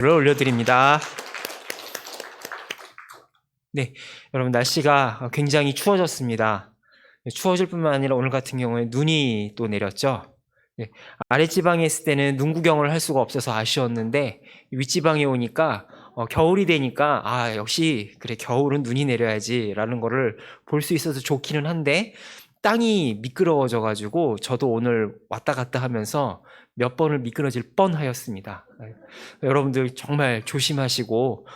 를 올려드립니다. 네, 여러분 날씨가 굉장히 추워졌습니다. 추워질 뿐만 아니라 오늘 같은 경우에 눈이 또 내렸죠. 네, 아랫지방에 있을 때는 눈 구경을 할 수가 없어서 아쉬웠는데 윗지방에 오니까 겨울이 되니까 역시 그래 겨울은 눈이 내려야지 라는 거를 볼 수 있어서 좋기는 한데 땅이 미끄러워져 가지고 저도 오늘 왔다 갔다 하면서 몇 번을 미끄러질 뻔하였습니다. 여러분들 정말 조심하시고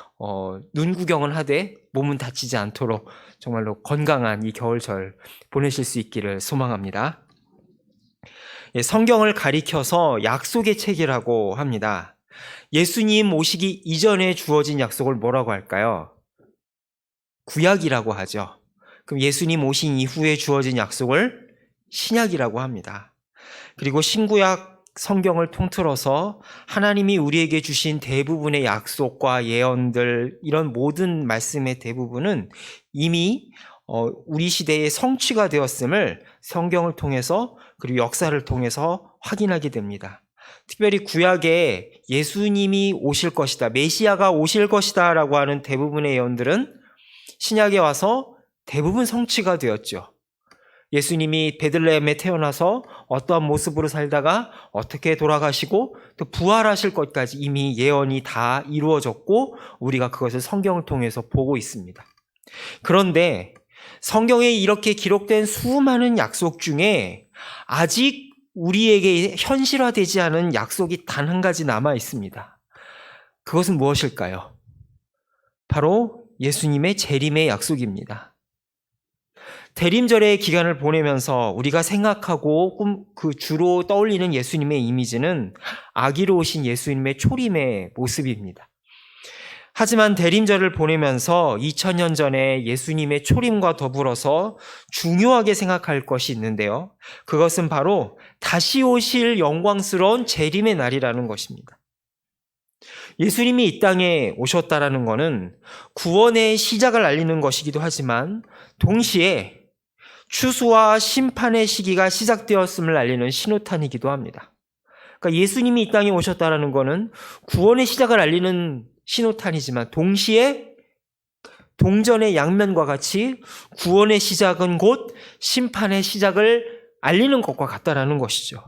눈 구경을 하되 몸은 다치지 않도록 정말로 건강한 이 겨울철 보내실 수 있기를 소망합니다. 성경을 가리켜서 약속의 책이라고 합니다. 예수님 오시기 이전에 주어진 약속을 뭐라고 할까요? 구약이라고 하죠. 그럼 예수님 오신 이후에 주어진 약속을 신약이라고 합니다. 그리고 신구약 성경을 통틀어서 하나님이 우리에게 주신 대부분의 약속과 예언들, 이런 모든 말씀의 대부분은 이미 우리 시대에 성취가 되었음을 성경을 통해서 그리고 역사를 통해서 확인하게 됩니다. 특별히 구약에 예수님이 오실 것이다, 메시아가 오실 것이다 라고 하는 대부분의 예언들은 신약에 와서 대부분 성취가 되었죠. 예수님이 베들레헴에 태어나서 어떠한 모습으로 살다가 어떻게 돌아가시고 또 부활하실 것까지 이미 예언이 다 이루어졌고 우리가 그것을 성경을 통해서 보고 있습니다. 그런데 성경에 이렇게 기록된 수많은 약속 중에 아직 우리에게 현실화되지 않은 약속이 단 한 가지 남아 있습니다. 그것은 무엇일까요? 바로 예수님의 재림의 약속입니다. 대림절의 기간을 보내면서 우리가 생각하고 주로 떠올리는 예수님의 이미지는 아기로 오신 예수님의 초림의 모습입니다. 하지만 대림절을 보내면서 2000년 전에 예수님의 초림과 더불어서 중요하게 생각할 것이 있는데요. 그것은 바로 다시 오실 영광스러운 재림의 날이라는 것입니다. 예수님이 이 땅에 오셨다라는 것은 구원의 시작을 알리는 것이기도 하지만 동시에 추수와 심판의 시기가 시작되었음을 알리는 신호탄이기도 합니다. 그러니까 예수님이 이 땅에 오셨다라는 것은 구원의 시작을 알리는 신호탄이지만 동시에 동전의 양면과 같이 구원의 시작은 곧 심판의 시작을 알리는 것과 같다라는 것이죠.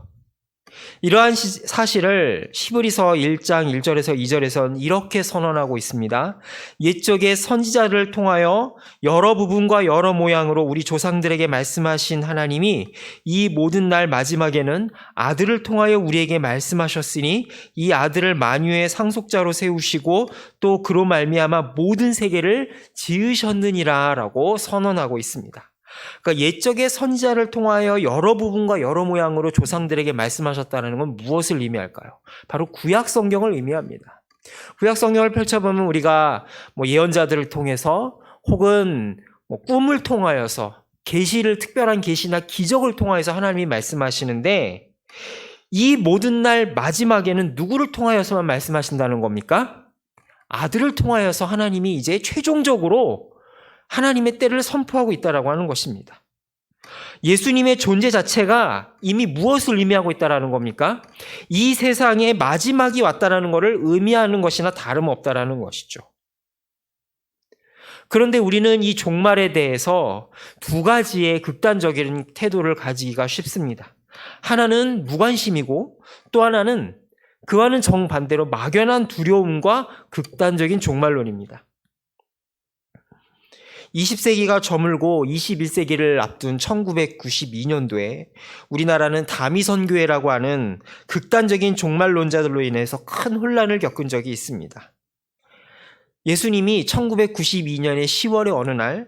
이러한 사실을 히브리서 1장 1절에서 2절에서는 이렇게 선언하고 있습니다. 옛적의 선지자를 통하여 여러 부분과 여러 모양으로 우리 조상들에게 말씀하신 하나님이 이 모든 날 마지막에는 아들을 통하여 우리에게 말씀하셨으니 이 아들을 만유의 상속자로 세우시고 또 그로 말미암아 모든 세계를 지으셨느니라 라고 선언하고 있습니다. 그러니까 옛적의 선지자를 통하여 여러 부분과 여러 모양으로 조상들에게 말씀하셨다는 건 무엇을 의미할까요? 바로 구약 성경을 의미합니다. 구약 성경을 펼쳐보면 우리가 예언자들을 통해서 혹은 꿈을 통하여서 특별한 계시나 기적을 통하여서 하나님이 말씀하시는데 이 모든 날 마지막에는 누구를 통하여서만 말씀하신다는 겁니까? 아들을 통하여서 하나님이 이제 최종적으로 하나님의 때를 선포하고 있다라고 하는 것입니다. 예수님의 존재 자체가 이미 무엇을 의미하고 있다라는 겁니까? 이 세상에 마지막이 왔다라는 것을 의미하는 것이나 다름없다라는 것이죠. 그런데 우리는 이 종말에 대해서 두 가지의 극단적인 태도를 가지기가 쉽습니다. 하나는 무관심이고 또 하나는 그와는 정반대로 막연한 두려움과 극단적인 종말론입니다. 20세기가 저물고 21세기를 앞둔 1992년도에 우리나라는 다미선교회라고 하는 극단적인 종말론자들로 인해서 큰 혼란을 겪은 적이 있습니다. 예수님이 1992년의 10월의 어느 날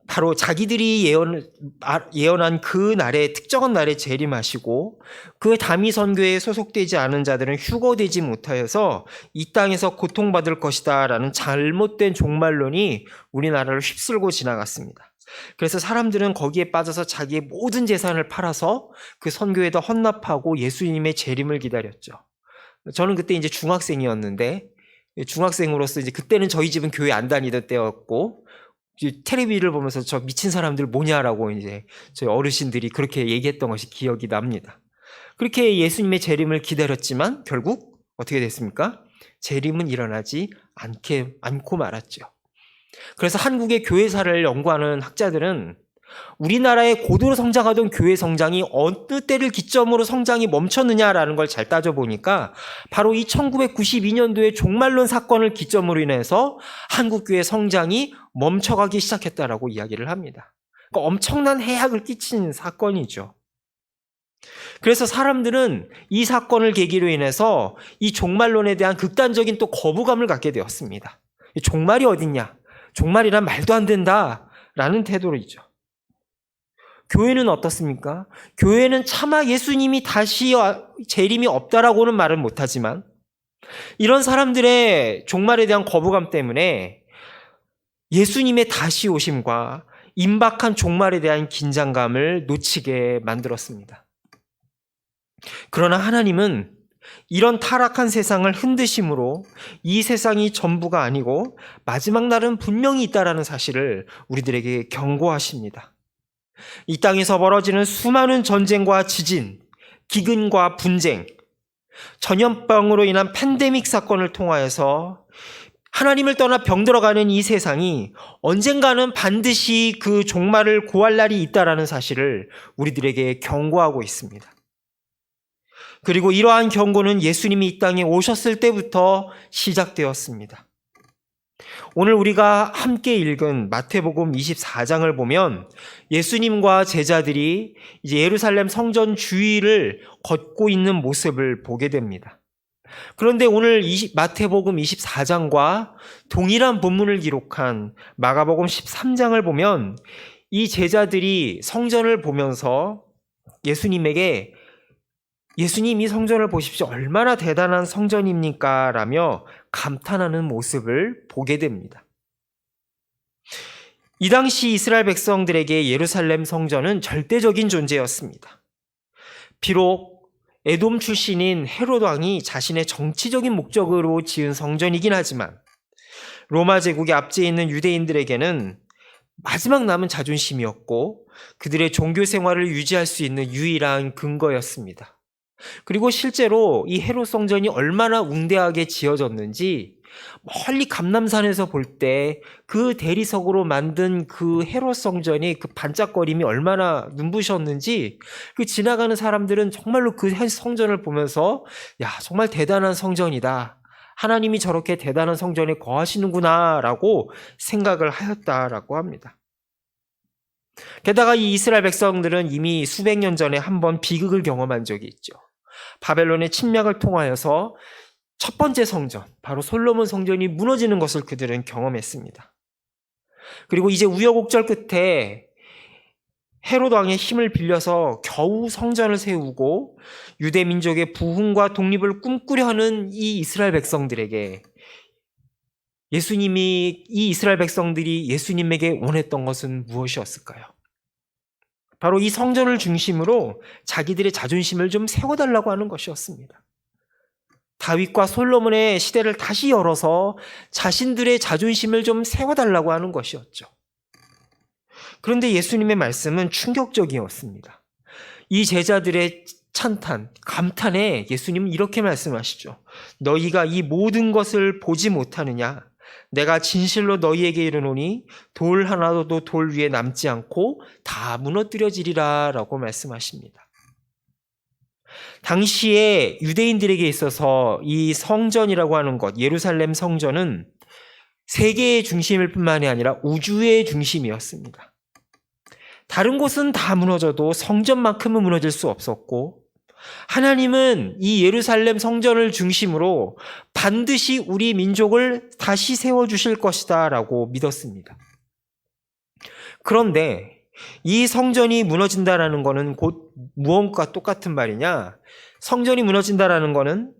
바로 자기들이 예언한 그 날에 특정한 날에 재림하시고 그 다미선교회에 소속되지 않은 자들은 휴거되지 못하여서 이 땅에서 고통받을 것이다 라는 잘못된 종말론이 우리나라를 휩쓸고 지나갔습니다. 그래서 사람들은 거기에 빠져서 자기의 모든 재산을 팔아서 그 선교에다 헌납하고 예수님의 재림을 기다렸죠. 저는 그때 이제 중학생이었는데 중학생으로서 이제 그때는 저희 집은 교회 안 다니던 때였고 텔레비를 보면서 저 미친 사람들 뭐냐라고 이제 저희 어르신들이 그렇게 얘기했던 것이 기억이 납니다. 그렇게 예수님의 재림을 기다렸지만 결국 어떻게 됐습니까? 재림은 일어나지 않고 말았죠. 그래서 한국의 교회사를 연구하는 학자들은 우리나라의 고도로 성장하던 교회 성장이 어느 때를 기점으로 성장이 멈췄느냐라는 걸 잘 따져보니까 바로 이 1992년도의 종말론 사건을 기점으로 인해서 한국교회 성장이 멈춰가기 시작했다라고 이야기를 합니다. 그러니까 엄청난 해악을 끼친 사건이죠. 그래서 사람들은 이 사건을 계기로 인해서 이 종말론에 대한 극단적인 또 거부감을 갖게 되었습니다. 종말이 어딨냐? 종말이란 말도 안 된다라는 태도이죠. 교회는 어떻습니까? 교회는 차마 예수님이 다시 재림이 없다라고는 말은 못하지만 이런 사람들의 종말에 대한 거부감 때문에 예수님의 다시 오심과 임박한 종말에 대한 긴장감을 놓치게 만들었습니다. 그러나 하나님은 이런 타락한 세상을 흔드심으로 이 세상이 전부가 아니고 마지막 날은 분명히 있다라는 사실을 우리들에게 경고하십니다. 이 땅에서 벌어지는 수많은 전쟁과 지진, 기근과 분쟁, 전염병으로 인한 팬데믹 사건을 통하여서 하나님을 떠나 병들어가는 이 세상이 언젠가는 반드시 그 종말을 고할 날이 있다라는 사실을 우리들에게 경고하고 있습니다. 그리고 이러한 경고는 예수님이 이 땅에 오셨을 때부터 시작되었습니다. 오늘 우리가 함께 읽은 마태복음 24장을 보면 예수님과 제자들이 이제 예루살렘 성전 주위를 걷고 있는 모습을 보게 됩니다. 그런데 오늘 마태복음 24장과 동일한 본문을 기록한 마가복음 13장을 보면 이 제자들이 성전을 보면서 예수님에게 예수님 이 성전을 보십시오. 얼마나 대단한 성전입니까? 라며 감탄하는 모습을 보게 됩니다. 이 당시 이스라엘 백성들에게 예루살렘 성전은 절대적인 존재였습니다. 비록 에돔 출신인 헤롯 왕이 자신의 정치적인 목적으로 지은 성전이긴 하지만 로마 제국의 압제에 있는 유대인들에게는 마지막 남은 자존심이었고 그들의 종교 생활을 유지할 수 있는 유일한 근거였습니다. 그리고 실제로 이 헤롯 성전이 얼마나 웅대하게 지어졌는지 멀리 감람산에서 볼 때 그 대리석으로 만든 그 헤롯 성전이 그 반짝거림이 얼마나 눈부셨는지 그 지나가는 사람들은 정말로 그 성전을 보면서 야 정말 대단한 성전이다. 하나님이 저렇게 대단한 성전에 거하시는구나 라고 생각을 하였다라고 합니다. 게다가 이 이스라엘 백성들은 이미 수백 년 전에 한번 비극을 경험한 적이 있죠. 바벨론의 침략을 통하여서 첫 번째 성전, 바로 솔로몬 성전이 무너지는 것을 그들은 경험했습니다. 그리고 이제 우여곡절 끝에 헤롯 왕의 힘을 빌려서 겨우 성전을 세우고 유대 민족의 부흥과 독립을 꿈꾸려 하는 이 이스라엘 백성들에게 이 이스라엘 백성들이 예수님에게 원했던 것은 무엇이었을까요? 바로 이 성전을 중심으로 자기들의 자존심을 좀 세워달라고 하는 것이었습니다. 다윗과 솔로몬의 시대를 다시 열어서 자신들의 자존심을 좀 세워달라고 하는 것이었죠. 그런데 예수님의 말씀은 충격적이었습니다. 이 제자들의 감탄에 예수님은 이렇게 말씀하시죠. 너희가 이 모든 것을 보지 못하느냐? 내가 진실로 너희에게 이르노니 돌 하나도 돌 위에 남지 않고 다 무너뜨려지리라 라고 말씀하십니다. 당시에 유대인들에게 있어서 이 성전이라고 하는 것, 예루살렘 성전은 세계의 중심일 뿐만이 아니라 우주의 중심이었습니다. 다른 곳은 다 무너져도 성전만큼은 무너질 수 없었고 하나님은 이 예루살렘 성전을 중심으로 반드시 우리 민족을 다시 세워주실 것이다 라고 믿었습니다. 그런데 이 성전이 무너진다라는 것은 곧 무엇과 똑같은 말이냐? 성전이 무너진다라는 것은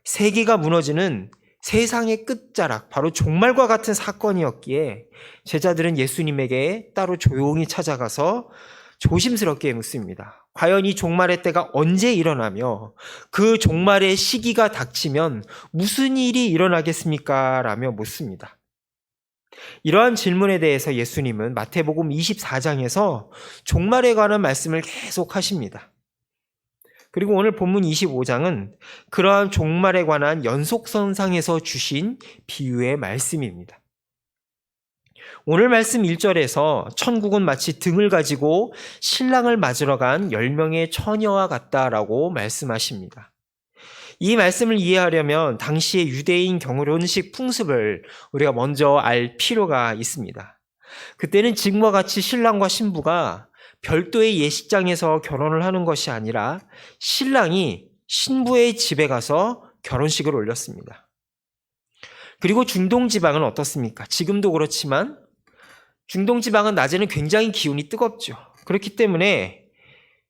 세계가 무너지는 세상의 끝자락, 바로 종말과 같은 사건이었기에 제자들은 예수님에게 따로 조용히 찾아가서 조심스럽게 묻습니다. 과연 이 종말의 때가 언제 일어나며 그 종말의 시기가 닥치면 무슨 일이 일어나겠습니까? 라며 묻습니다. 이러한 질문에 대해서 예수님은 마태복음 24장에서 종말에 관한 말씀을 계속 하십니다. 그리고 오늘 본문 25장은 그러한 종말에 관한 연속선상에서 주신 비유의 말씀입니다. 오늘 말씀 1절에서 천국은 마치 등을 가지고 신랑을 맞으러 간 10명의 처녀와 같다라고 말씀하십니다. 이 말씀을 이해하려면 당시의 유대인 결혼식 풍습을 우리가 먼저 알 필요가 있습니다. 그때는 지금과 같이 신랑과 신부가 별도의 예식장에서 결혼을 하는 것이 아니라 신랑이 신부의 집에 가서 결혼식을 올렸습니다. 그리고 중동 지방은 어떻습니까? 지금도 그렇지만 중동 지방은 낮에는 굉장히 기온이 뜨겁죠. 그렇기 때문에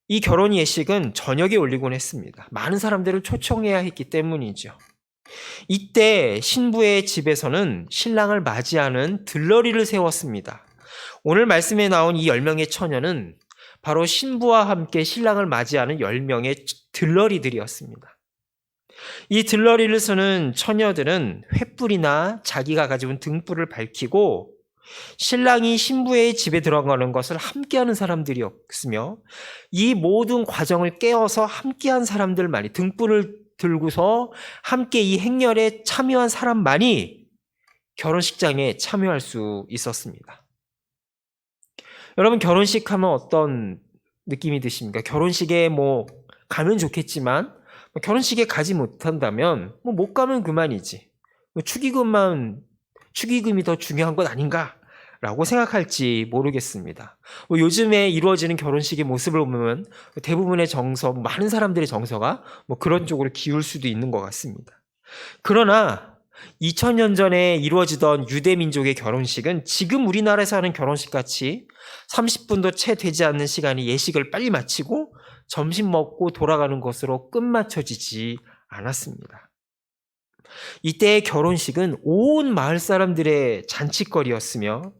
이 결혼 예식은 저녁에 올리곤 했습니다. 많은 사람들을 초청해야 했기 때문이죠. 이때 신부의 집에서는 신랑을 맞이하는 들러리를 세웠습니다. 오늘 말씀에 나온 이 10명의 처녀는 바로 신부와 함께 신랑을 맞이하는 10명의 들러리들이었습니다. 이 들러리를 쓰는 처녀들은 횃불이나 자기가 가지고 온 등불을 밝히고 신랑이 신부의 집에 들어가는 것을 함께하는 사람들이었으며 이 모든 과정을 깨어서 함께한 사람들만이 등불을 들고서 함께 이 행렬에 참여한 사람만이 결혼식장에 참여할 수 있었습니다. 여러분 결혼식 하면 어떤 느낌이 드십니까? 결혼식에 가면 좋겠지만 결혼식에 가지 못한다면 못 가면 그만이지. 축의금이 더 중요한 것 아닌가? 라고 생각할지 모르겠습니다. 요즘에 이루어지는 결혼식의 모습을 보면 대부분의 정서, 많은 사람들의 정서가 그런 쪽으로 기울 수도 있는 것 같습니다. 그러나 2000년 전에 이루어지던 유대민족의 결혼식은 지금 우리나라에서 하는 결혼식 같이 30분도 채 되지 않는 시간에 예식을 빨리 마치고 점심 먹고 돌아가는 것으로 끝마쳐지지 않았습니다. 이때의 결혼식은 온 마을 사람들의 잔칫거리였으며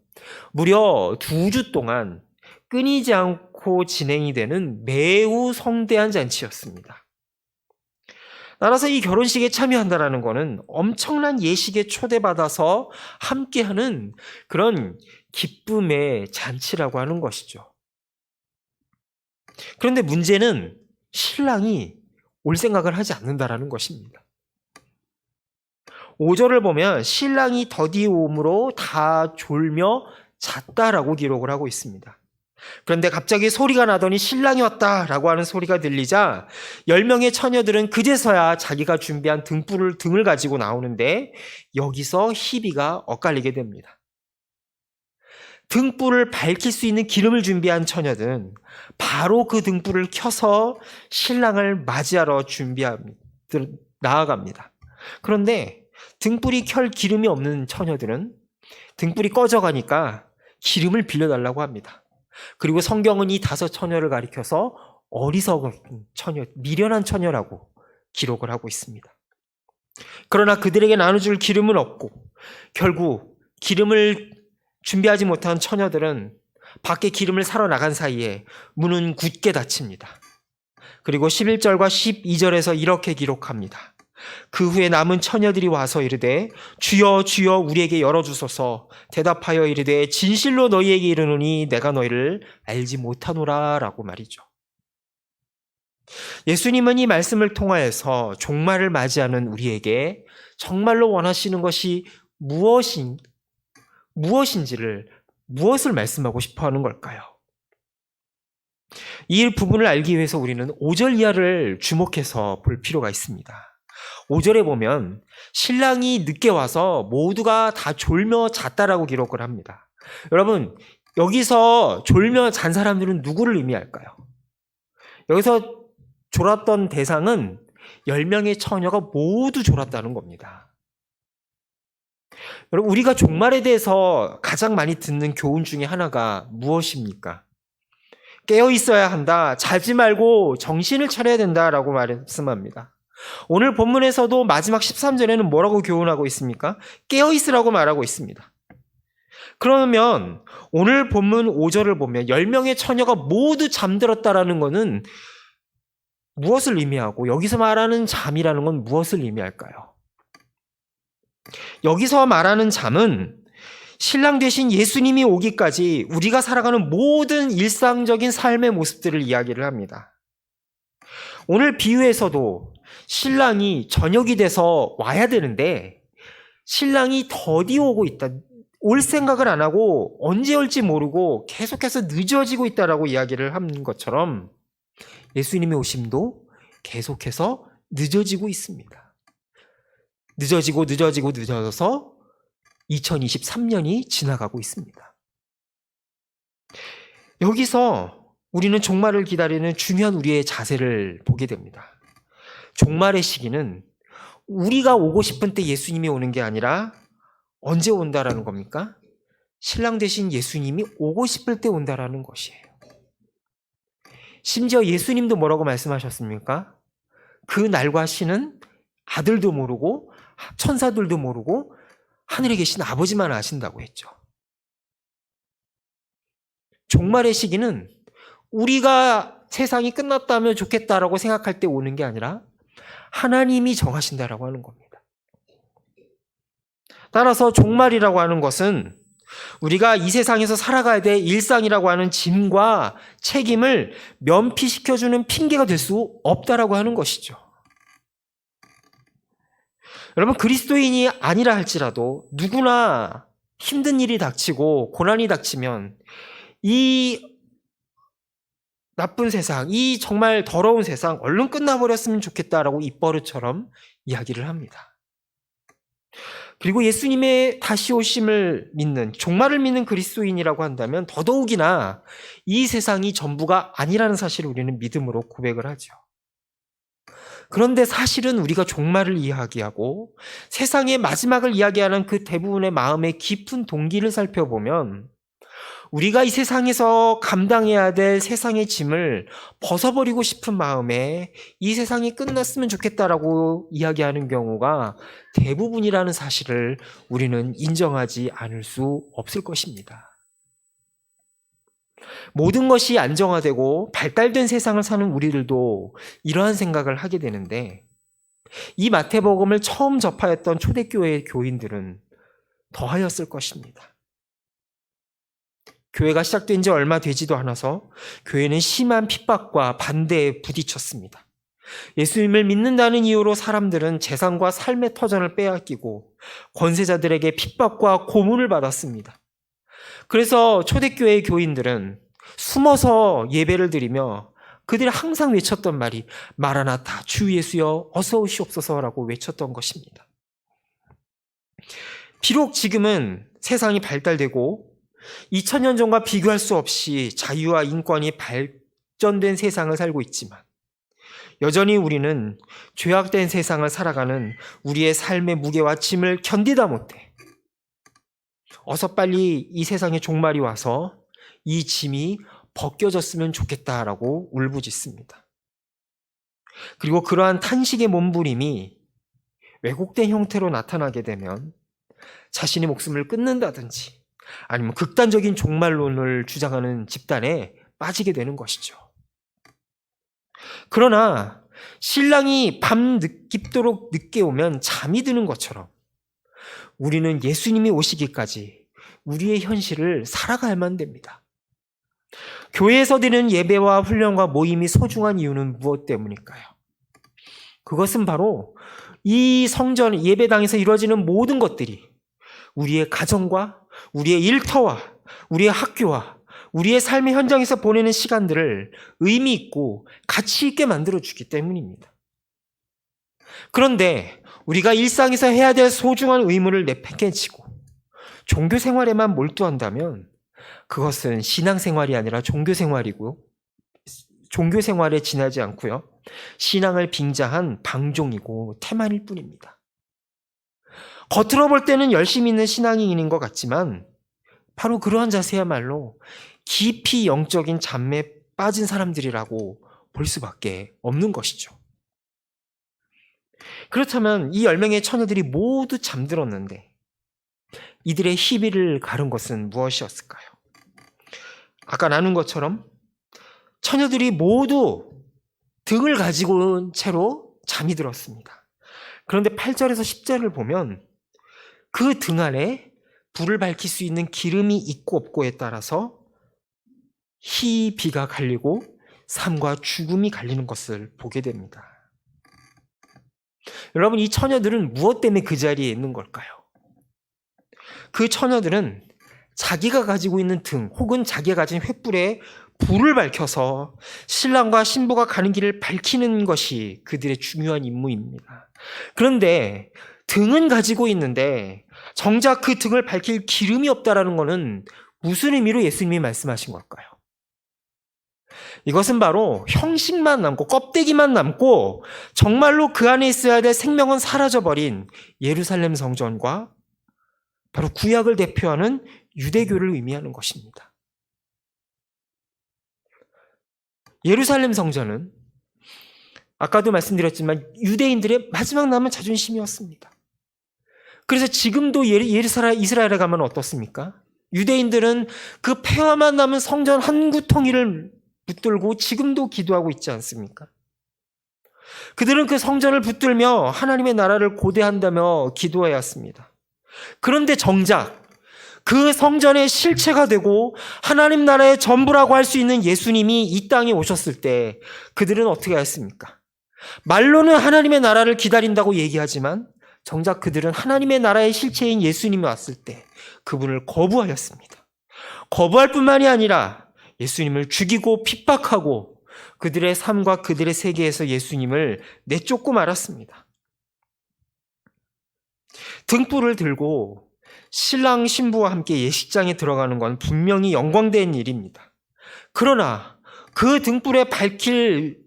무려 2주 동안 끊이지 않고 진행이 되는 매우 성대한 잔치였습니다. 따라서 이 결혼식에 참여한다는 것은 엄청난 예식에 초대받아서 함께하는 그런 기쁨의 잔치라고 하는 것이죠. 그런데 문제는 신랑이 올 생각을 하지 않는다라는 것입니다. 5절을 보면 신랑이 더디오므로 다 졸며 잤다라고 기록을 하고 있습니다. 그런데 갑자기 소리가 나더니 신랑이 왔다라고 하는 소리가 들리자 10명의 처녀들은 그제서야 자기가 준비한 등을 가지고 나오는데 여기서 희비가 엇갈리게 됩니다. 등불을 밝힐 수 있는 기름을 준비한 처녀들은 바로 그 등불을 켜서 신랑을 맞이하러 나아갑니다. 그런데 등불이 켤 기름이 없는 처녀들은 등불이 꺼져가니까 기름을 빌려달라고 합니다. 그리고 성경은 이 5 처녀를 가리켜서 어리석은 처녀, 미련한 처녀라고 기록을 하고 있습니다. 그러나 그들에게 나눠줄 기름은 없고 결국 기름을 준비하지 못한 처녀들은 밖에 기름을 사러 나간 사이에 문은 굳게 닫힙니다. 그리고 11절과 12절에서 이렇게 기록합니다. 그 후에 남은 처녀들이 와서 이르되 주여 주여 우리에게 열어주소서. 대답하여 이르되 진실로 너희에게 이르노니 내가 너희를 알지 못하노라 라고 말이죠. 예수님은 이 말씀을 통하여서 종말을 맞이하는 우리에게 정말로 원하시는 것이 무엇을 말씀하고 싶어 하는 걸까요? 이 부분을 알기 위해서 우리는 5절 이하를 주목해서 볼 필요가 있습니다. 5절에 보면 신랑이 늦게 와서 모두가 다 졸며 잤다라고 기록을 합니다. 여러분, 여기서 졸며 잔 사람들은 누구를 의미할까요? 여기서 졸았던 대상은 10명의 처녀가 모두 졸았다는 겁니다. 여러분, 우리가 종말에 대해서 가장 많이 듣는 교훈 중에 하나가 무엇입니까? 깨어 있어야 한다. 자지 말고 정신을 차려야 된다라고 말씀합니다. 오늘 본문에서도 마지막 13절에는 뭐라고 교훈하고 있습니까? 깨어 있으라고 말하고 있습니다. 그러면 오늘 본문 5절을 보면 10명의 처녀가 모두 잠들었다라는 것은 무엇을 의미하고 여기서 말하는 잠이라는 건 무엇을 의미할까요? 여기서 말하는 잠은 신랑 되신 예수님이 오기까지 우리가 살아가는 모든 일상적인 삶의 모습들을 이야기를 합니다. 오늘 비유에서도 신랑이 저녁이 돼서 와야 되는데 신랑이 더디 오고 있다. 올 생각을 안 하고 언제 올지 모르고 계속해서 늦어지고 있다라고 이야기를 한 것처럼 예수님의 오심도 계속해서 늦어지고 있습니다. 늦어져서 2023년이 지나가고 있습니다. 여기서 우리는 종말을 기다리는 중요한 우리의 자세를 보게 됩니다. 종말의 시기는 우리가 오고 싶은 때 예수님이 오는 게 아니라 언제 온다라는 겁니까? 신랑 되신 예수님이 오고 싶을 때 온다라는 것이에요. 심지어 예수님도 뭐라고 말씀하셨습니까? 그 날과 시는 아들도 모르고 천사들도 모르고 하늘에 계신 아버지만 아신다고 했죠. 종말의 시기는 우리가 세상이 끝났다면 좋겠다라고 생각할 때 오는 게 아니라 하나님이 정하신다라고 하는 겁니다. 따라서 종말이라고 하는 것은 우리가 이 세상에서 살아가야 될 일상이라고 하는 짐과 책임을 면피시켜주는 핑계가 될 수 없다라고 하는 것이죠. 여러분, 그리스도인이 아니라 할지라도 누구나 힘든 일이 닥치고 고난이 닥치면 이 나쁜 세상, 이 정말 더러운 세상 얼른 끝나버렸으면 좋겠다라고 입버릇처럼 이야기를 합니다. 그리고 예수님의 다시 오심을 믿는, 종말을 믿는 그리스도인이라고 한다면 더더욱이나 이 세상이 전부가 아니라는 사실을 우리는 믿음으로 고백을 하죠. 그런데 사실은 우리가 종말을 이야기하고 세상의 마지막을 이야기하는 그 대부분의 마음의 깊은 동기를 살펴보면 우리가 이 세상에서 감당해야 될 세상의 짐을 벗어버리고 싶은 마음에 이 세상이 끝났으면 좋겠다라고 이야기하는 경우가 대부분이라는 사실을 우리는 인정하지 않을 수 없을 것입니다. 모든 것이 안정화되고 발달된 세상을 사는 우리들도 이러한 생각을 하게 되는데 이 마태복음을 처음 접하였던 초대교회의 교인들은 더하였을 것입니다. 교회가 시작된 지 얼마 되지도 않아서 교회는 심한 핍박과 반대에 부딪혔습니다. 예수님을 믿는다는 이유로 사람들은 재산과 삶의 터전을 빼앗기고 권세자들에게 핍박과 고문을 받았습니다. 그래서 초대교회의 교인들은 숨어서 예배를 드리며 그들이 항상 외쳤던 말이 마라나타 주 예수여 어서 오시옵소서라고 외쳤던 것입니다. 비록 지금은 세상이 발달되고 2000년 전과 비교할 수 없이 자유와 인권이 발전된 세상을 살고 있지만 여전히 우리는 죄악된 세상을 살아가는 우리의 삶의 무게와 짐을 견디다 못해 어서 빨리 이 세상의 종말이 와서 이 짐이 벗겨졌으면 좋겠다라고 울부짖습니다. 그리고 그러한 탄식의 몸부림이 왜곡된 형태로 나타나게 되면 자신의 목숨을 끊는다든지 아니면 극단적인 종말론을 주장하는 집단에 빠지게 되는 것이죠. 그러나 신랑이 밤 깊도록 늦게 오면 잠이 드는 것처럼 우리는 예수님이 오시기까지 우리의 현실을 살아가야만 됩니다. 교회에서 드리는 예배와 훈련과 모임이 소중한 이유는 무엇 때문일까요? 그것은 바로 이 성전 예배당에서 이루어지는 모든 것들이 우리의 가정과 우리의 일터와 우리의 학교와 우리의 삶의 현장에서 보내는 시간들을 의미 있고 가치 있게 만들어주기 때문입니다. 그런데 우리가 일상에서 해야 될 소중한 의무를 내팽개치고 종교 생활에만 몰두한다면 그것은 신앙생활이 아니라 종교생활이고요. 종교생활에 지나지 않고요. 신앙을 빙자한 방종이고 태만일 뿐입니다. 겉으로 볼 때는 열심히 있는 신앙인인 것 같지만 바로 그러한 자세야말로 깊이 영적인 잠에 빠진 사람들이라고 볼 수밖에 없는 것이죠. 그렇다면 이 10명의 처녀들이 모두 잠들었는데 이들의 희비를 가른 것은 무엇이었을까요? 아까 나눈 것처럼 처녀들이 모두 등을 가지고 온 채로 잠이 들었습니다. 그런데 8절에서 10절을 보면 그 등 안에 불을 밝힐 수 있는 기름이 있고 없고에 따라서 희비가 갈리고 삶과 죽음이 갈리는 것을 보게 됩니다. 여러분, 이 처녀들은 무엇 때문에 그 자리에 있는 걸까요? 그 처녀들은 자기가 가지고 있는 등 혹은 자기가 가진 횃불에 불을 밝혀서 신랑과 신부가 가는 길을 밝히는 것이 그들의 중요한 임무입니다. 그런데 등은 가지고 있는데 정작 그 등을 밝힐 기름이 없다라는 것은 무슨 의미로 예수님이 말씀하신 걸까요? 이것은 바로 형식만 남고 껍데기만 남고 정말로 그 안에 있어야 될 생명은 사라져버린 예루살렘 성전과 바로 구약을 대표하는 유대교를 의미하는 것입니다. 예루살렘 성전은 아까도 말씀드렸지만 유대인들의 마지막 남은 자존심이었습니다. 그래서 지금도 이스라엘에 가면 어떻습니까? 유대인들은 그 폐허만 남은 성전 한 구덩이를 붙들고 지금도 기도하고 있지 않습니까? 그들은 그 성전을 붙들며 하나님의 나라를 고대한다며 기도해야 했습니다. 그런데 정작 그 성전의 실체가 되고 하나님 나라의 전부라고 할 수 있는 예수님이 이 땅에 오셨을 때 그들은 어떻게 했습니까? 말로는 하나님의 나라를 기다린다고 얘기하지만 정작 그들은 하나님의 나라의 실체인 예수님이 왔을 때 그분을 거부하였습니다. 거부할 뿐만이 아니라 예수님을 죽이고 핍박하고 그들의 삶과 그들의 세계에서 예수님을 내쫓고 말았습니다. 등불을 들고 신랑 신부와 함께 예식장에 들어가는 건 분명히 영광된 일입니다. 그러나 그 등불에 밝힐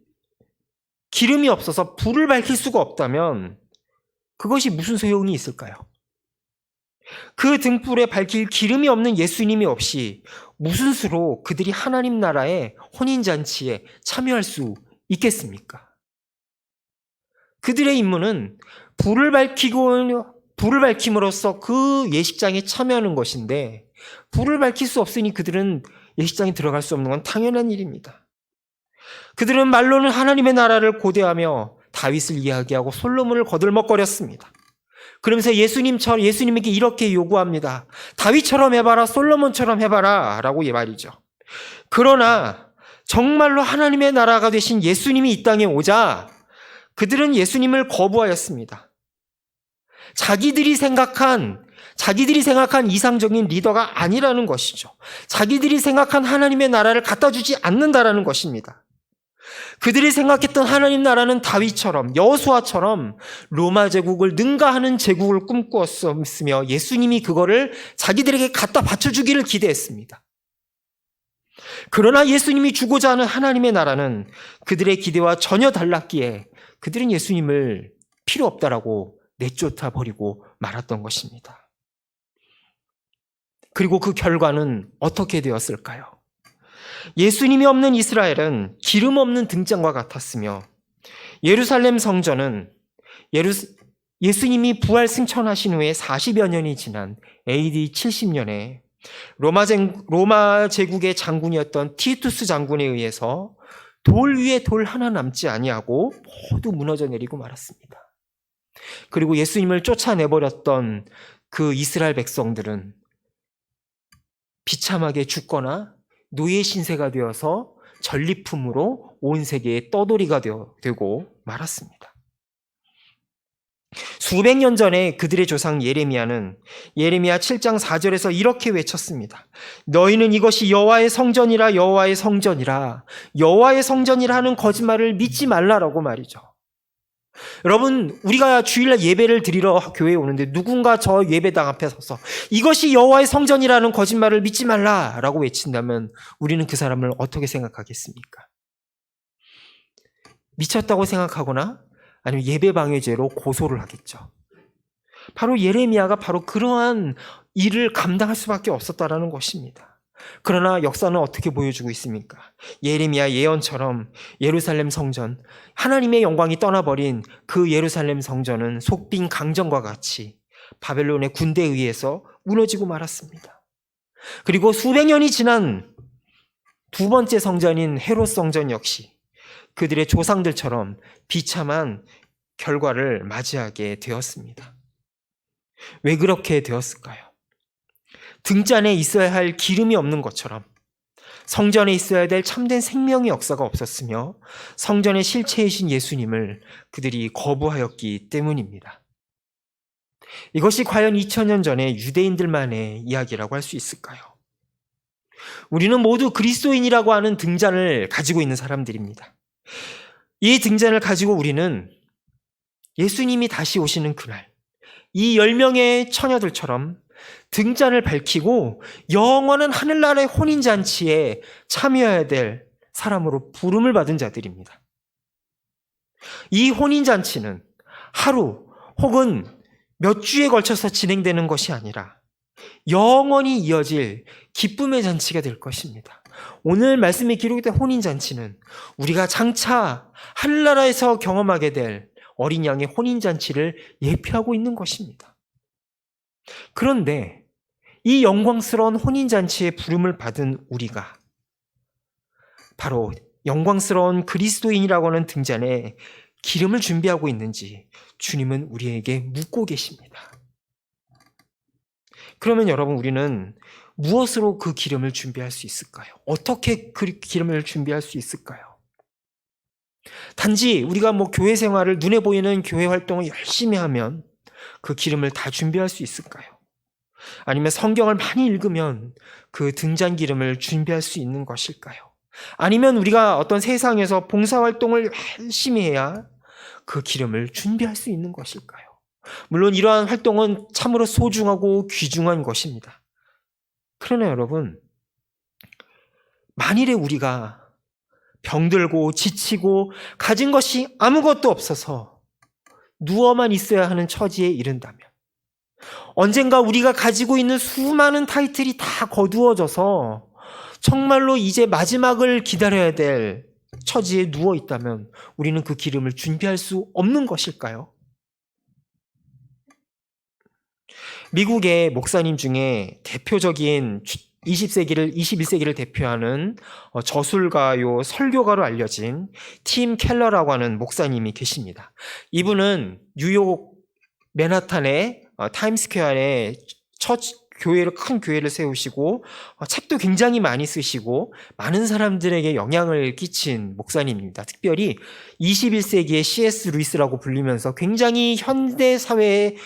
기름이 없어서 불을 밝힐 수가 없다면 그것이 무슨 소용이 있을까요? 그 등불에 밝힐 기름이 없는 예수님이 없이 무슨 수로 그들이 하나님 나라의 혼인잔치에 참여할 수 있겠습니까? 그들의 임무는 불을 밝힘으로써 그 예식장에 참여하는 것인데 불을 밝힐 수 없으니 그들은 예식장에 들어갈 수 없는 건 당연한 일입니다. 그들은 말로는 하나님의 나라를 고대하며 다윗을 이야기하고 솔로몬을 거들먹거렸습니다. 그러면서 예수님에게 이렇게 요구합니다. 다윗처럼 해봐라, 솔로몬처럼 해봐라 라고 말이죠. 그러나 정말로 하나님의 나라가 되신 예수님이 이 땅에 오자 그들은 예수님을 거부하였습니다. 자기들이 생각한 이상적인 리더가 아니라는 것이죠. 자기들이 생각한 하나님의 나라를 갖다 주지 않는다라는 것입니다. 그들이 생각했던 하나님 나라는 다윗처럼 여호수아처럼 로마 제국을 능가하는 제국을 꿈꾸었으며 예수님이 그거를 자기들에게 갖다 바쳐주기를 기대했습니다. 그러나 예수님이 주고자 하는 하나님의 나라는 그들의 기대와 전혀 달랐기에 그들은 예수님을 필요 없다라고 내쫓아 버리고 말았던 것입니다. 그리고 그 결과는 어떻게 되었을까요? 예수님이 없는 이스라엘은 기름 없는 등잔과 같았으며 예루살렘 성전은 예수님이 부활 승천하신 후에 40여 년이 지난 AD 70년에 로마 제국의 장군이었던 티투스 장군에 의해서 돌 위에 돌 하나 남지 아니하고 모두 무너져 내리고 말았습니다. 그리고 예수님을 쫓아내버렸던 그 이스라엘 백성들은 비참하게 죽거나 노예 신세가 되어서 전리품으로 온 세계의 떠돌이가 되고 말았습니다. 수백 년 전에 그들의 조상 예레미야는 예레미야 7장 4절에서 이렇게 외쳤습니다. 너희는 이것이 여호와의 성전이라 여호와의 성전이라 여호와의 성전이라 하는 거짓말을 믿지 말라라고 말이죠. 여러분, 우리가 주일날 예배를 드리러 교회에 오는데 누군가 저 예배당 앞에 서서 이것이 여호와의 성전이라는 거짓말을 믿지 말라라고 외친다면 우리는 그 사람을 어떻게 생각하겠습니까? 미쳤다고 생각하거나 아니면 예배방해죄로 고소를 하겠죠. 바로 예레미야가 바로 그러한 일을 감당할 수밖에 없었다라는 것입니다. 그러나 역사는 어떻게 보여주고 있습니까? 예레미야 예언처럼 예루살렘 성전, 하나님의 영광이 떠나버린 그 예루살렘 성전은 속빈 강정과 같이 바벨론의 군대에 의해서 무너지고 말았습니다. 그리고 수백 년이 지난 두 번째 성전인 헤롯 성전 역시 그들의 조상들처럼 비참한 결과를 맞이하게 되었습니다. 왜 그렇게 되었을까요? 등잔에 있어야 할 기름이 없는 것처럼 성전에 있어야 될 참된 생명의 역사가 없었으며 성전의 실체이신 예수님을 그들이 거부하였기 때문입니다. 이것이 과연 2000년 전의 유대인들만의 이야기라고 할 수 있을까요? 우리는 모두 그리스도인이라고 하는 등잔을 가지고 있는 사람들입니다. 이 등잔을 가지고 우리는 예수님이 다시 오시는 그날, 이 10명의 처녀들처럼 등잔을 밝히고 영원한 하늘나라의 혼인잔치에 참여해야 될 사람으로 부름을 받은 자들입니다. 이 혼인잔치는 하루 혹은 몇 주에 걸쳐서 진행되는 것이 아니라 영원히 이어질 기쁨의 잔치가 될 것입니다. 오늘 말씀에 기록된 혼인잔치는 우리가 장차 하늘나라에서 경험하게 될 어린 양의 혼인잔치를 예표하고 있는 것입니다. 그런데 이 영광스러운 혼인잔치의 부름을 받은 우리가 바로 영광스러운 그리스도인이라고 하는 등잔에 기름을 준비하고 있는지 주님은 우리에게 묻고 계십니다. 그러면 여러분, 우리는 무엇으로 그 기름을 준비할 수 있을까요? 어떻게 그 기름을 준비할 수 있을까요? 단지 우리가 교회 생활을, 눈에 보이는 교회 활동을 열심히 하면 그 기름을 다 준비할 수 있을까요? 아니면 성경을 많이 읽으면 그 등잔 기름을 준비할 수 있는 것일까요? 아니면 우리가 어떤 세상에서 봉사활동을 열심히 해야 그 기름을 준비할 수 있는 것일까요? 물론 이러한 활동은 참으로 소중하고 귀중한 것입니다. 그러나 여러분, 만일에 우리가 병들고 지치고 가진 것이 아무것도 없어서 누워만 있어야 하는 처지에 이른다면, 언젠가 우리가 가지고 있는 수많은 타이틀이 다 거두어져서 정말로 이제 마지막을 기다려야 될 처지에 누워 있다면 우리는 그 기름을 준비할 수 없는 것일까요? 미국의 목사님 중에 대표적인 21세기를 대표하는 저술가요 설교가로 알려진 팀 켈러라고 하는 목사님이 계십니다. 이분은 뉴욕 맨하탄의 타임스퀘어에 큰 교회를 세우시고 책도 굉장히 많이 쓰시고 많은 사람들에게 영향을 끼친 목사님입니다. 특별히 21세기의 C.S. 루이스라고 불리면서 굉장히 현대 사회에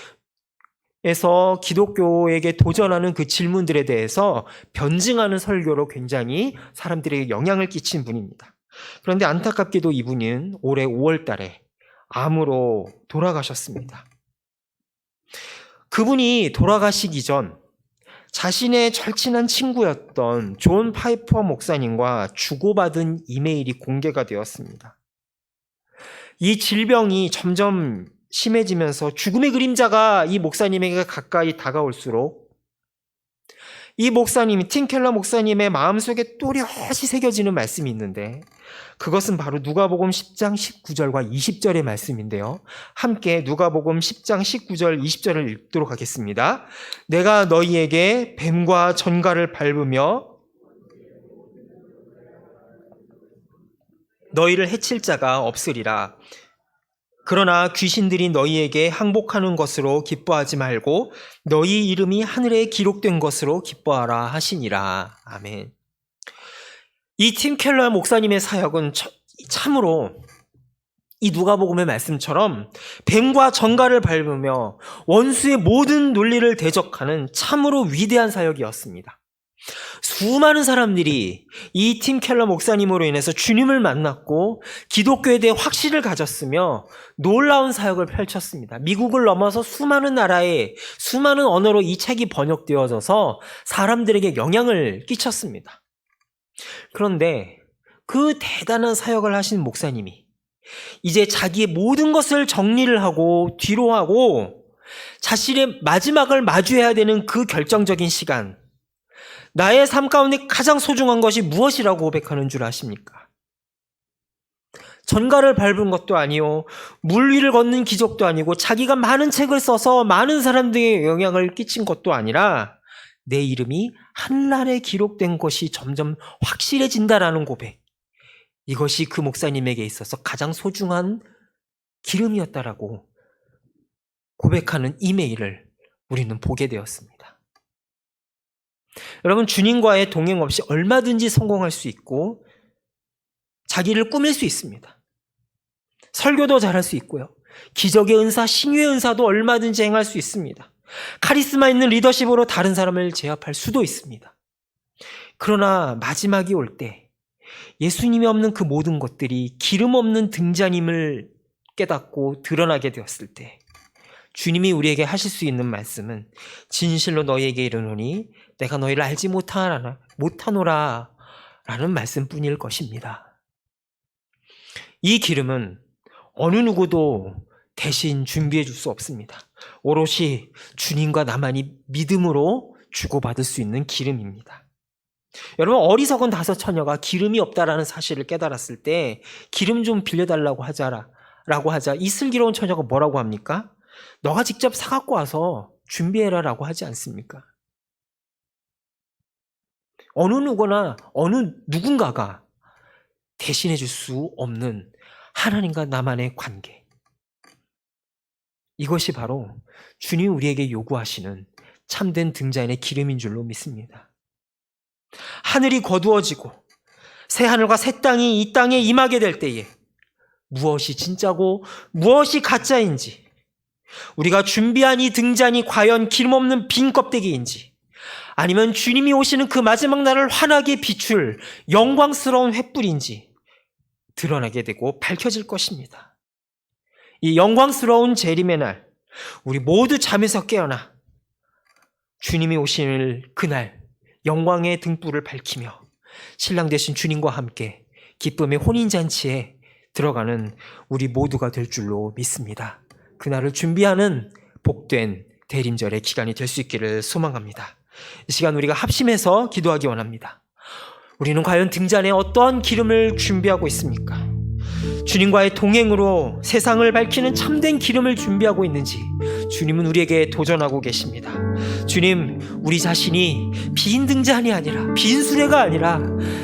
에서 기독교에게 도전하는 그 질문들에 대해서 변증하는 설교로 굉장히 사람들에게 영향을 끼친 분입니다. 그런데 안타깝게도 이분은 올해 5월 달에 암으로 돌아가셨습니다. 그분이 돌아가시기 전 자신의 절친한 친구였던 존 파이퍼 목사님과 주고받은 이메일이 공개가 되었습니다. 이 질병이 점점 심해지면서 죽음의 그림자가 이 목사님에게 가까이 다가올수록 이 목사님이, 팀 켈러 목사님의 마음속에 또렷이 새겨지는 말씀이 있는데, 그것은 바로 누가복음 10장 19절과 20절의 말씀인데요. 함께 누가복음 10장 19절 20절을 읽도록 하겠습니다. 내가 너희에게 뱀과 전갈을 밟으며 너희를 해칠 자가 없으리라. 그러나 귀신들이 너희에게 항복하는 것으로 기뻐하지 말고 너희 이름이 하늘에 기록된 것으로 기뻐하라 하시니라. 아멘. 이 팀 켈러 목사님의 사역은 참으로 이 누가복음의 말씀처럼 뱀과 전갈을 밟으며 원수의 모든 논리를 대적하는 참으로 위대한 사역이었습니다. 수많은 사람들이 이 팀 켈러 목사님으로 인해서 주님을 만났고 기독교에 대해 확신을 가졌으며 놀라운 사역을 펼쳤습니다. 미국을 넘어서 수많은 나라에 수많은 언어로 이 책이 번역되어져서 사람들에게 영향을 끼쳤습니다. 그런데 그 대단한 사역을 하신 목사님이 이제 자기의 모든 것을 정리를 하고 뒤로 하고 자신의 마지막을 마주해야 되는 그 결정적인 시간, 나의 삶 가운데 가장 소중한 것이 무엇이라고 고백하는 줄 아십니까? 전갈을 밟은 것도 아니요, 물 위를 걷는 기적도 아니고, 자기가 많은 책을 써서 많은 사람들에게 영향을 끼친 것도 아니라 내 이름이 하늘나라에 기록된 것이 점점 확실해진다라는 고백, 이것이 그 목사님에게 있어서 가장 소중한 기름이었다라고 고백하는 이메일을 우리는 보게 되었습니다. 여러분, 주님과의 동행 없이 얼마든지 성공할 수 있고 자기를 꾸밀 수 있습니다. 설교도 잘할 수 있고요. 기적의 은사, 신유의 은사도 얼마든지 행할 수 있습니다. 카리스마 있는 리더십으로 다른 사람을 제압할 수도 있습니다. 그러나 마지막이 올 때 예수님이 없는 그 모든 것들이 기름 없는 등잔임을 깨닫고 드러나게 되었을 때 주님이 우리에게 하실 수 있는 말씀은 진실로 너희에게 이르노니 내가 너희를 알지 못하노라 라는 말씀뿐일 것입니다. 이 기름은 어느 누구도 대신 준비해 줄 수 없습니다. 오롯이 주님과 나만이 믿음으로 주고받을 수 있는 기름입니다. 여러분, 어리석은 5 처녀가 기름이 없다라는 사실을 깨달았을 때 기름 좀 빌려달라고 하자 이 슬기로운 처녀가 뭐라고 합니까? 너가 직접 사갖고 와서 준비해라라고 하지 않습니까? 어느 누군가가 대신해 줄 수 없는 하나님과 나만의 관계. 이것이 바로 주님이 우리에게 요구하시는 참된 등잔의 기름인 줄로 믿습니다. 하늘이 거두어지고 새 하늘과 새 땅이 이 땅에 임하게 될 때에 무엇이 진짜고 무엇이 가짜인지, 우리가 준비한 이 등잔이 과연 기름 없는 빈 껍데기인지, 아니면 주님이 오시는 그 마지막 날을 환하게 비출 영광스러운 횃불인지 드러나게 되고 밝혀질 것입니다. 이 영광스러운 재림의 날, 우리 모두 잠에서 깨어나 주님이 오실 그날 영광의 등불을 밝히며 신랑 되신 주님과 함께 기쁨의 혼인잔치에 들어가는 우리 모두가 될 줄로 믿습니다. 그날을 준비하는 복된 대림절의 기간이 될 수 있기를 소망합니다. 이 시간 우리가 합심해서 기도하기 원합니다. 우리는 과연 등잔에 어떠한 기름을 준비하고 있습니까? 주님과의 동행으로 세상을 밝히는 참된 기름을 준비하고 있는지 주님은 우리에게 도전하고 계십니다. 주님, 우리 자신이 빈 등잔이 아니라, 빈 수레가 아니라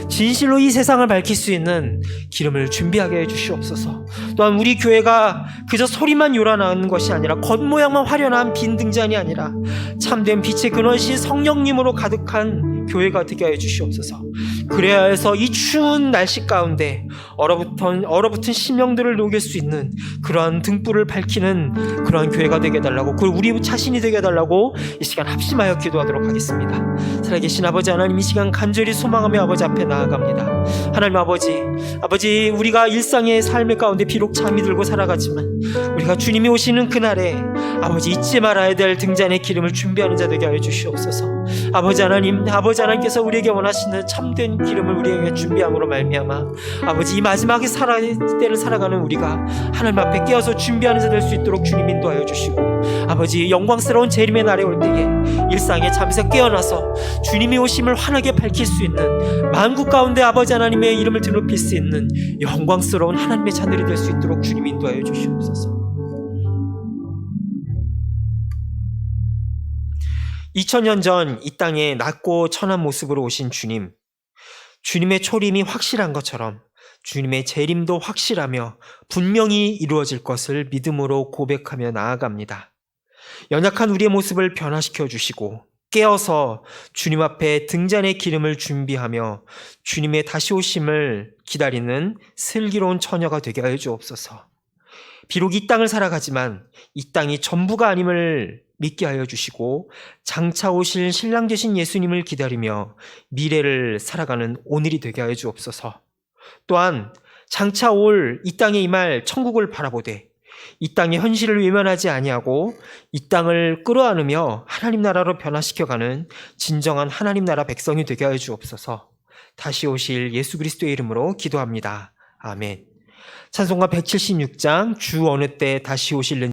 진실로 이 세상을 밝힐 수 있는 기름을 준비하게 해주시옵소서. 또한 우리 교회가 그저 소리만 요란하는 것이 아니라 겉모양만 화려한 빈 등잔이 아니라 참된 빛의 근원이신 성령님으로 가득한 교회가 되게 해주시옵소서. 그래야 해서 이 추운 날씨 가운데 얼어붙은 심령들을 녹일 수 있는 그러한 등불을 밝히는 그러한 교회가 되게 해달라고, 그리고 우리 자신이 되게 해달라고 이 시간 합심하여 기도하도록 하겠습니다. 살아계신 아버지 하나님, 이 시간 간절히 소망하며 아버지 앞에 나아갑니다. 하나님 아버지, 우리가 일상의 삶의 가운데 비록 잠이 들고 살아가지만 우리가 주님이 오시는 그날에 아버지 잊지 말아야 될 등잔의 기름을 준비하는 자 되게 하여 주시옵소서. 아버지 하나님께서 우리에게 원하시는 참된 기름을 우리에게 준비함으로 말미암아 아버지 이 마지막의 때를 살아가는 우리가 하나님 앞에 깨어서 준비하는 자 될 수 있도록 주님 인도하여 주시고, 아버지 영광스러운 재림의 날에 올 때에 일상의 잠에서 깨어나서 주님이 오심을 환하게 밝힐 수 있는, 만국 가운데 아버지 하나님의 이름을 드높일 수 있는 영광스러운 하나님의 자들이 될 수 있도록 주님 인도하여 주시옵소서. 2000년 전 이 땅에 낮고 천한 모습으로 오신 주님, 주님의 초림이 확실한 것처럼 주님의 재림도 확실하며 분명히 이루어질 것을 믿음으로 고백하며 나아갑니다. 연약한 우리의 모습을 변화시켜 주시고 깨어서 주님 앞에 등잔의 기름을 준비하며 주님의 다시 오심을 기다리는 슬기로운 처녀가 되게 하여 주옵소서. 비록 이 땅을 살아가지만 이 땅이 전부가 아님을 믿게 하여 주시고 장차 오실 신랑 되신 예수님을 기다리며 미래를 살아가는 오늘이 되게 하여 주옵소서. 또한 장차 올 이 땅에 임할 천국을 바라보되 이 땅의 현실을 외면하지 아니하고 이 땅을 끌어안으며 하나님 나라로 변화시켜가는 진정한 하나님 나라 백성이 되게 하여 주옵소서. 다시 오실 예수 그리스도의 이름으로 기도합니다. 아멘. 찬송가 176장 주 어느 때 다시 오실는지